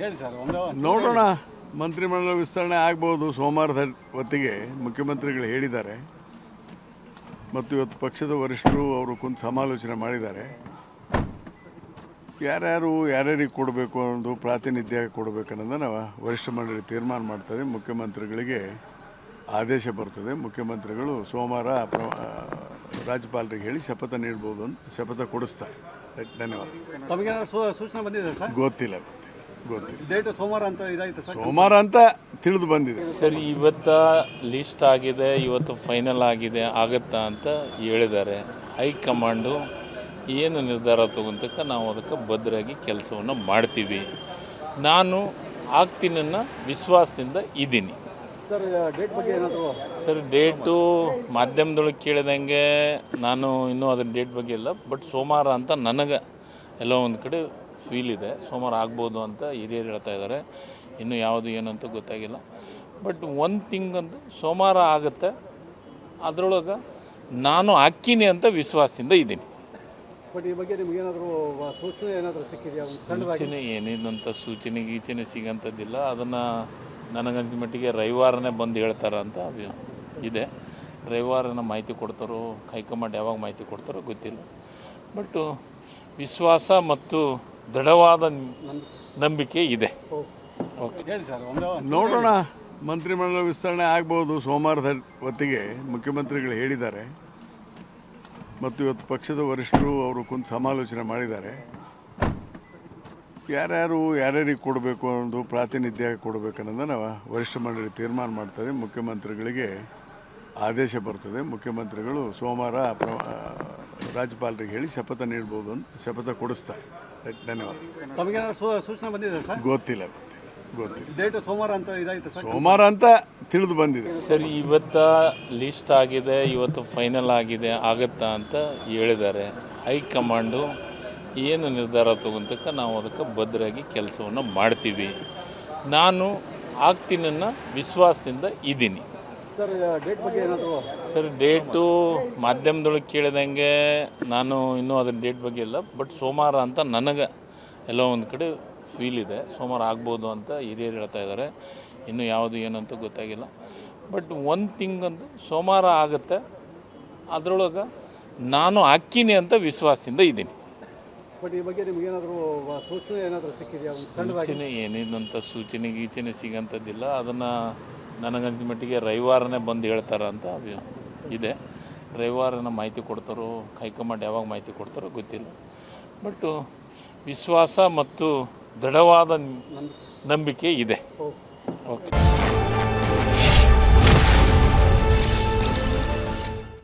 ಹೇಳಿ ಸರ್ ನೋಡೋಣ. ಮಂತ್ರಿಮಂಡಲ ವಿಸ್ತರಣೆ ಆಗ್ಬೋದು ಸೋಮವಾರದ ಹೊತ್ತಿಗೆ ಮುಖ್ಯಮಂತ್ರಿಗಳು ಹೇಳಿದ್ದಾರೆ ಮತ್ತು ಇವತ್ತು ಪಕ್ಷದ ವರಿಷ್ಠರು ಅವರು ಕುಂತು ಸಮಾಲೋಚನೆ ಮಾಡಿದ್ದಾರೆ. ಯಾರ್ಯಾರಿಗೆ ಕೊಡಬೇಕು ಅನ್ನೋದು ಪ್ರಾತಿನಿಧ್ಯ ಕೊಡಬೇಕನ್ನೋದನ್ನು ವರಿಷ್ಠ ಮಂಡಳಿ ತೀರ್ಮಾನ ಮಾಡ್ತದೆ. ಮುಖ್ಯಮಂತ್ರಿಗಳಿಗೆ ಆದೇಶ ಬರ್ತದೆ. ಮುಖ್ಯಮಂತ್ರಿಗಳು ಸೋಮವಾರ ರಾಜ್ಯಪಾಲರಿಗೆ ಹೇಳಿ ಶಪಥ ನೀಡ್ಬೋದು ಅಂತ ಶಪಥ ಕೊಡಿಸ್ತಾರೆ. ಧನ್ಯವಾದ. ತಮಗೇನಾದ್ರು ಸೂಚನೆ ಬಂದಿದೆ ಸರ್? ಗೊತ್ತಿಲ್ಲ. ಡೇಟ್ ಸೋಮವಾರ ಅಂತ ಇದಾಯ್ತು ಸರ್? ಸೋಮವಾರ ಅಂತ ತಿಳಿದು ಬಂದಿದೆ ಸರ್. ಇವತ್ತು ಲಿಸ್ಟ್ ಆಗಿದೆ, ಇವತ್ತು ಫೈನಲ್ ಆಗುತ್ತಾ ಅಂತ ಹೇಳಿದ್ದಾರೆ. ಹೈಕಮಾಂಡು ಏನು ನಿರ್ಧಾರ ತಗೊಂತಕ್ಕ ನಾವು ಅದಕ್ಕೆ ಭದ್ರಾಗಿ ಕೆಲಸವನ್ನು ಮಾಡ್ತೀವಿ. ನಾನು ಆಗ್ತೀನಿ ಅನ್ನೋ ವಿಶ್ವಾಸದಿಂದ ಇದ್ದೀನಿ ಸರ್. ಡೇಟ್ ಬಗ್ಗೆ ಏನಾದರೂ ಸರ್? ಡೇಟು ಮಾಧ್ಯಮದೊಳಗೆ ಕೇಳಿದಂಗೆ ನಾನು ಇನ್ನೂ ಅದ್ರ ಡೇಟ್ ಬಗ್ಗೆ ಇಲ್ಲ, ಬಟ್ ಸೋಮವಾರ ಅಂತ ನನಗೆ ಎಲ್ಲೋ ಒಂದು ಕಡೆ ಫೀಲ್ ಇದೆ. ಸೋಮವಾರ ಆಗ್ಬೋದು ಅಂತ ಹಿರಿಯರು ಹೇಳ್ತಾ ಇದ್ದಾರೆ. ಇನ್ನೂ ಯಾವುದು ಏನಂತ ಗೊತ್ತಾಗಿಲ್ಲ. ಬಟ್ ಒಂದು ತಿಂಗಂತೂ ಸೋಮವಾರ ಆಗುತ್ತೆ. ಅದರೊಳಗೆ ನಾನು ಹಾಕ್ತೀನಿ ಅಂತ ವಿಶ್ವಾಸದಿಂದ ಇದ್ದೀನಿ. ಬಟ್ ಈ ಬಗ್ಗೆ ನಿಮಗೇನಾದರೂ ಸೂಚನೆ ಏನಾದರೂ ಸಿಕ್ಕಿದೆಯಾ? ಸೂಚನೆ ಏನೇನಂತ ಗೀಚನೆ ಸಿಗೋಂಥದ್ದಿಲ್ಲ. ಅದನ್ನು ನನಗಂತ ಮಟ್ಟಿಗೆ ರವಿವಾರನೇ ಬಂದು ಹೇಳ್ತಾರೆ ಅಂತ ಇದೆ. ರವಿವಾರನ ಮಾಹಿತಿ ಕೊಡ್ತಾರೋ, ಹೈಕಮಾಂಡ್ ಯಾವಾಗ ಮಾಹಿತಿ ಕೊಡ್ತಾರೋ ಗೊತ್ತಿಲ್ಲ. ಬಟ್ ವಿಶ್ವಾಸ ಮತ್ತು ದೃಢವಾದ ನಂಬಿಕೆ ಇದೆ. ಓಕೆ ಹೇಳಿ ಸರ್ ನೋಡೋಣ. ಮಂತ್ರಿಮಂಡಲ ವಿಸ್ತರಣೆ ಆಗ್ಬೋದು ಸೋಮವಾರದ ಹೊತ್ತಿಗೆ ಮುಖ್ಯಮಂತ್ರಿಗಳು ಹೇಳಿದ್ದಾರೆ ಮತ್ತು ಇವತ್ತು ಪಕ್ಷದ ವರಿಷ್ಠರು ಅವರು ಕುಂತು ಸಮಾಲೋಚನೆ ಮಾಡಿದ್ದಾರೆ. ಯಾರ್ಯಾರಿಗೆ ಕೊಡಬೇಕು ಅನ್ನೋದು ಪ್ರಾತಿನಿಧ್ಯ ಕೊಡಬೇಕನ್ನೋದನ್ನು ವರಿಷ್ಠ ಮಂಡಳಿ ತೀರ್ಮಾನ ಮಾಡ್ತದೆ. ಮುಖ್ಯಮಂತ್ರಿಗಳಿಗೆ ಆದೇಶ ಬರ್ತದೆ. ಮುಖ್ಯಮಂತ್ರಿಗಳು ಸೋಮವಾರ ರಾಜ್ಯಪಾಲರಿಗೆ ಹೇಳಿ ಶಪಥ ನೀಡ್ಬೋದು ಅಂತ ಶಪಥ ಕೊಡಿಸ್ತಾರೆ. ಧನ್ಯವಾದ. ತಮಗೇನಾದ್ರು ಸೂಚನೆ ಬಂದಿದೆ ಸರ್? ಗೊತ್ತಿಲ್ಲ. ಡೇಟ್ ಸೋಮವಾರ ಅಂತ ಇದಾಯ್ತು ಸರ್? ಸೋಮವಾರ ಅಂತ ತಿಳಿದು ಬಂದಿದೆ ಸರ್. ಇವತ್ತು ಲಿಸ್ಟ್ ಆಗಿದೆ, ಇವತ್ತು ಫೈನಲ್ ಆಗುತ್ತಾ ಅಂತ ಹೇಳಿದ್ದಾರೆ. ಹೈಕಮಾಂಡು ಏನು ನಿರ್ಧಾರ ತಗೊಂತಕ್ಕ ನಾವು ಅದಕ್ಕೆ ಭದ್ರಾಗಿ ಕೆಲಸವನ್ನು ಮಾಡ್ತೀವಿ. ನಾನು ಆಗ್ತೀನಿ ಅನ್ನೋ ವಿಶ್ವಾಸದಿಂದ ಇದ್ದೀನಿ ಸರ್. ಡೇಟ್ ಬಗ್ಗೆ ಏನಾದರೂ ಸರ್? ಡೇಟು ಮಾಧ್ಯಮದೊಳಗೆ ಕೇಳಿದಂಗೆ ನಾನು ಇನ್ನೂ ಅದ್ರ ಡೇಟ್ ಬಗ್ಗೆ ಇಲ್ಲ, ಬಟ್ ಸೋಮವಾರ ಅಂತ ನನಗೆ ಎಲ್ಲೋ ಒಂದು ಕಡೆ ಫೀಲ್ ಇದೆ. ಸೋಮವಾರ ಆಗ್ಬೋದು ಅಂತ ಹಿರಿಯರು ಹೇಳ್ತಾ ಇದ್ದಾರೆ. ಇನ್ನೂ ಯಾವುದು ಏನಂತ ಗೊತ್ತಾಗಿಲ್ಲ. ಬಟ್ ಒಂದು ತಿಂಗಂತೂ ಸೋಮವಾರ ಆಗುತ್ತೆ. ಅದರೊಳಗೆ ನಾನು ಹಾಕ್ತೀನಿ ಅಂತ ವಿಶ್ವಾಸದಿಂದ ಇದ್ದೀನಿ. ಬಟ್ ಈ ಬಗ್ಗೆ ನಿಮಗೇನಾದರೂ ಸೂಚನೆ ಏನಾದರೂ ಸಿಕ್ಕಿದೆಯಾ? ಸೂಚನೆ ಏನೇನಂತ ಗೀಚನೆ ಸಿಗೋಂಥದ್ದಿಲ್ಲ. ಅದನ್ನು ನನಗಂತ ಮಟ್ಟಿಗೆ ರವಿವಾರನೇ ಬಂದು ಹೇಳ್ತಾರೆ ಅಂತ ಇದೆ. ರವಿವಾರನ ಮಾಹಿತಿ ಕೊಡ್ತಾರೋ, ಹೈಕಮಾಂಡ್ ಯಾವಾಗ ಮಾಹಿತಿ ಕೊಡ್ತಾರೋ ಗೊತ್ತಿಲ್ಲ. ಬಟ್ ವಿಶ್ವಾಸ ಮತ್ತು ದೃಢವಾದ ನಂಬಿಕೆ ಇದೆ. ಓಕೆ.